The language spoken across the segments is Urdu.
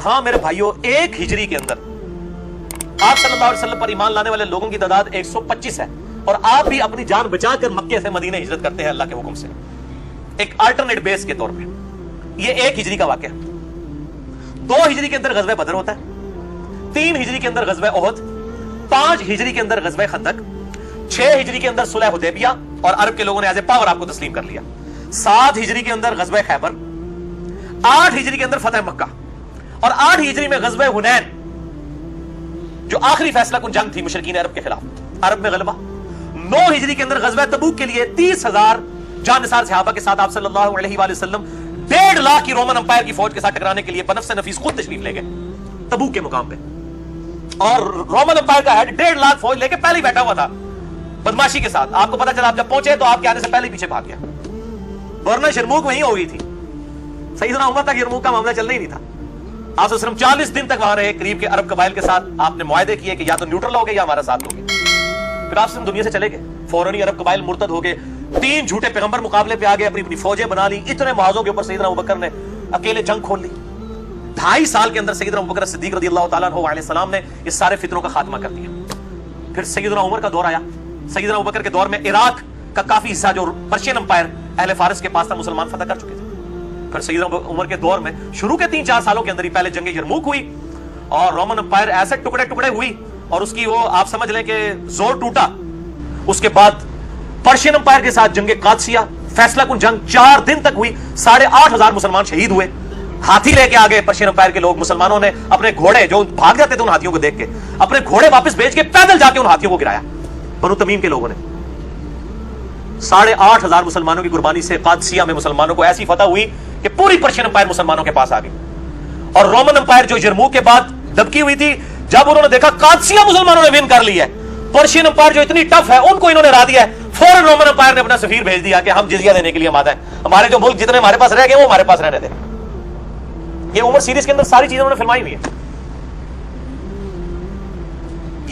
وہاں میرے بھائیوں 1 ہجری کے اندر آپ صلی اللہ علیہ وسلم پر ایمان لانے والے لوگوں کی تعداد 125 ہے، اور آپ بھی اپنی جان بچا کر مکے سے مدینہ ہجرت کرتے ہیں اللہ کے حکم سے، ایک الٹرنیٹ بیس کے طور پہ۔ یہ 1 ہجری کا واقعہ۔ 2 ہجری کے اندر غزوہ بدر ہوتا ہے، 3 ہجری کے اندر غزوہ احد، 5 ہجری کے اندر غزوہ خندق، 6 ہجری کے اندر صلح حدیبیہ اور عرب کے لوگوں نے ایز اے پاور آپ کو تسلیم کر لیا، 7 ہجری کے اندر غزوہ خیبر، 8 ہجری کے اندر فتح مکہ، اور 8 ہجری میں غزوہ حنین جو آخری فیصلہ کن جنگ تھی مشرکین عرب کے خلاف، عرب میں غلبہ۔ 9 ہجری کے اندر غزوہ تبوک کے لیے 30,000 جانثار صحابہ کے ساتھ آپ صلی اللہ علیہ وآلہ وسلم 1.5 لاکھ کی رومن امپائر کی فوج کے ساتھ ٹکرانے کے لیے بنفس نفیس خود تشریف لے گئے تبوک کے مقام پہ، اور رومن امپائر کا ہیڈ 1.5 لاکھ فوج لے کے پہلے ہی بیٹھا ہوا تھا بدماشی کے ساتھ۔ آپ کو پتا چلا آپ جب پہنچے تو آپ کے آنے سے پہلے پیچھے بھاگ گیا، ورنہ یرموک وہیں ہو گئی تھی۔ سیدنا عمر تک یرموک کا معاملہ چلنا ہی نہیں تھا۔ آپ صلی اللہ علیہ وسلم 40 دن تک وہاں رہے، قریب کے عرب قبائل کے ساتھ آپ نے معاہدے کیے کہ یا تو نیوٹرل ہوگے یا ہمارا ساتھ ہوگے۔ پھر آپ دنیا سے چلے گئے، فوراً ہی عرب قبائل مرتد ہو گئے، 3 جھوٹے پیغمبر مقابلے پہ آ گئے، اپنی فوجیں بنا لی، اتنے محاذوں کے اوپر سیدنا ابوبکر نے اکیلے جنگ کھول لی۔ 2.5 سال کے اندر سیدنا ابوبکر صدیق رضی اللہ تعالیٰ عنہ علیہ السلام نے اس سارے فتنوں کا خاتمہ کر دیا۔ پھر سیدنا عمر کا دور آیا۔ سیدنا ابوبکر کے دور میں عراق کا کافی حصہ جو پرشین امپائر اہل فارس کے پاس تھا مسلمان فتح کر چکے تھے۔ پھر سیدنا عمر کے دور میں شروع کے 3-4 سالوں کے اندر ہی پہلے جنگ یرموک ہوئی اور رومن امپائر ایسے ٹکڑے ٹکڑے ہوئی اور اس کی وہ آپ سمجھ لیں کہ زور ٹوٹا۔ اس کے بعد پرشین امپائر کے ساتھ جنگ قادسیہ فیصلہ کن جنگ 4 دن تک ہوئی، 8,500 مسلمان شہید ہوئے۔ ہاتھی لے کے آگے پرشین امپائر کے لوگ، مسلمانوں نے اپنے گھوڑے جو بھاگ جاتے تھے ان ہاتھیوں کو دیکھ کے، اپنے گھوڑے واپس بیچ کے پیدل جا کے ان ہاتھیوں کو گرایا بنو تمیم کے لوگوں نے۔ 8,500 مسلمانوں کی قربانی سے قادسیہ میں مسلمانوں کو ایسی فتح ہوئی کہ پوری پرشین امپائر مسلمانوں کے پاس آ گئی۔ اور رومن امپائر جو یرموک کے بعد دبکی ہوئی تھی، جب انہوں نے دیکھا قادسیہ مسلمانوں نے ون کر لی ہے، پرشین امپائر جو اتنی ٹف ہے ان کو انہوں نے ہرا دیا ہے، فوراً رومن امپائر نے اپنا سفیر بھیج دیا کہ ہم جزیہ دینے کے لیے آمادہ ہیں، ہمارے جو ملک جتنے ہمارے پاس رہ گئے وہ ہمارے پاس رہنے دیں۔ یہ عمر سیریز کے اندر ساری چیزیں انہوں نے فلمائی ہوئی ہیں۔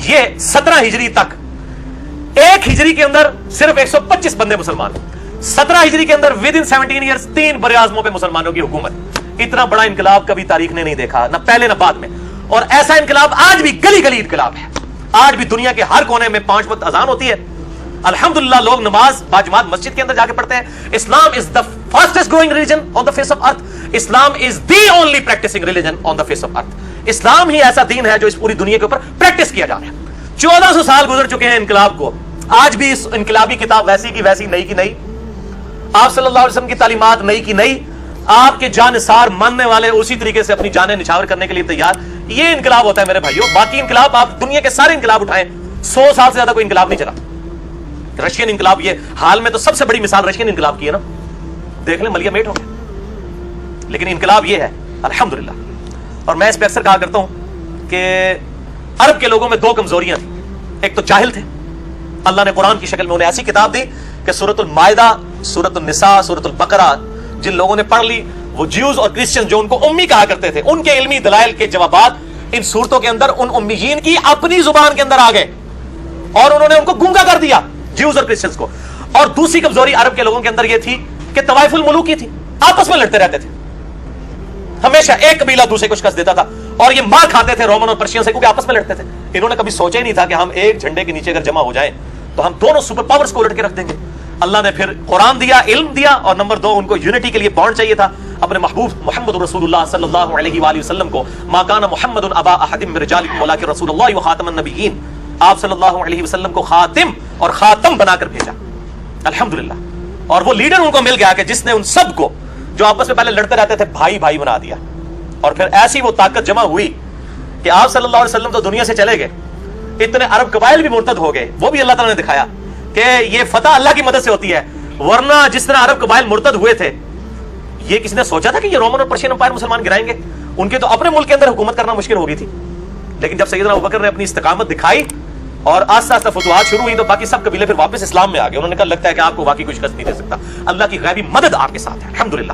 یہ 17 ہجری تک 1 ہجری کے اندر صرف 125 بندے مسلمان، 17 ہجری کے اندر ود ان 17 ایئرز 3 براعظموں پہ مسلمانوں کی حکومت۔ اتنا بڑا انقلاب کبھی تاریخ نے نہیں دیکھا، نہ پہلے نہ بعد میں، اور ایسا انقلاب آج بھی گلی گلی انقلاب ہے۔ آج بھی دنیا کے ہر کونے میں 5 وقت اذان ہوتی ہے، الحمدللہ لوگ نماز باجماعت مسجد کے اندر جا کے پڑھتے ہیں۔ اسلام از the fastest growing religion on the face of earth. Islam is the only practicing religion on the face of earth. اسلام ہی ایسا دین ہے جو اس پوری دنیا کے اوپر پریکٹس کیا جا رہا ہے۔ 1400 سال گزر چکے ہیں انقلاب کو، آج بھی اس انقلابی کتاب ویسی کی ویسی، نئی کی نئی۔ آپ صلی اللہ علیہ وسلم کی تعلیمات نئی کی نئی، آپ کے جانثار ماننے والے اسی طریقے سے اپنی جانیں نچھاور کرنے کے لیے تیار۔ یہ انقلاب ہوتا ہے میرے بھائیوں۔ باقی انقلاب آپ دنیا کے سارے انقلاب اٹھائیں، 100 سال سے زیادہ کوئی انقلاب نہیں چلا۔ رشین انقلاب، یہ حال میں تو سب سے بڑی مثال رشین انقلاب کی ہے نا، دیکھ لیں ملیہ میٹ ہو گیا، لیکن انقلاب یہ ہے الحمدللہ۔ اور میں اس پہ اکثر کہا کرتا ہوں کہ عرب کے لوگوں میں 2 کمزوریاں تھیں، ایک تو جاہل تھے، اللہ نے قرآن کی شکل میں انہیں ایسی کتاب دی کہ سورۃ المائدہ، سورۃ النساء، سورۃ البقرہ جن لوگوں نے پڑھ لی، وہ جیوز اور کرسچن جو ان کو امی کہا کرتے تھے، ان کے علمی دلائل کے جوابات ان صورتوں کے اندر ان امیین کی اپنی زبان کے اندر آ گئے اور انہوں نے ان کو گونگا کر دیا جیوز اور کرسچنز کو۔ اور دوسری کمزوری عرب کے لوگوں کے اندر یہ تھی کہ طوائف الملوک کی تھی، آپس میں لڑتے رہتے تھے، ہمیشہ ایک قبیلہ دوسرے کو شکست دیتا تھا، اور یہ مار کھاتے تھے رومن اور پرشین سے کیونکہ آپس میں لڑتے تھے۔ انہوں نے کبھی سوچا ہی نہیں تھا کہ ہم ایک جھنڈے کے نیچے اگر جمع ہو جائیں تو ہم دونوں سپر پاورز کو الٹ کے رکھ دیں گے۔ اللہ نے پھر قرآن دیا، علم دیا، اور نمبر 2 ان کو یونٹی کے لیے بانڈ چاہیے تھا اپنے محبوب محمد رسول اللہ صلی اللہ علیہ وآلہ وسلم کو۔ ما کان محمد ابا احد من رجالکم ولکن رسول اللہ وخاتم النبیین، آپ صلی اللہ علیہ وسلم کو خاتم اور خاتم بنا کر بھیجا الحمدللہ۔ اور وہ لیڈر ان کو مل گیا کہ جس نے ان سب کو جو آپس میں پہلے لڑتے رہتے تھے بھائی بھائی بنا دیا۔ اور پھر ایسی وہ طاقت جمع ہوئی کہ آپ صلی اللہ علیہ وسلم تو دنیا سے چلے گئے، اتنے عرب قبائل بھی مرتد ہو گئے، وہ بھی اللہ تعالیٰ نے دکھایا کہ یہ فتح اللہ کی مدد سے ہوتی ہے، ورنہ جس طرح عرب قبائل مرتد ہوئے تھے، یہ کسی نے سوچا تھا کہ یہ رومن اور پرشین امپائر مسلمان گرائیں گے؟ ان کے تو اپنے ملک کے اندر حکومت کرنا مشکل ہو گئی تھی، لیکن جب سیدنا ابوبکر نے اپنی استقامت دکھائی اور آہستہ آہستہ فتوحات شروع ہوئی تو باقی سب قبیلے پھر واپس اسلام میں آ گئے۔ انہوں نے کہا لگتا ہے کہ آپ کو واقعی کچھ شکست نہیں دے سکتا، اللہ کی غیبی مدد آپ کے ساتھ ہے الحمدللہ۔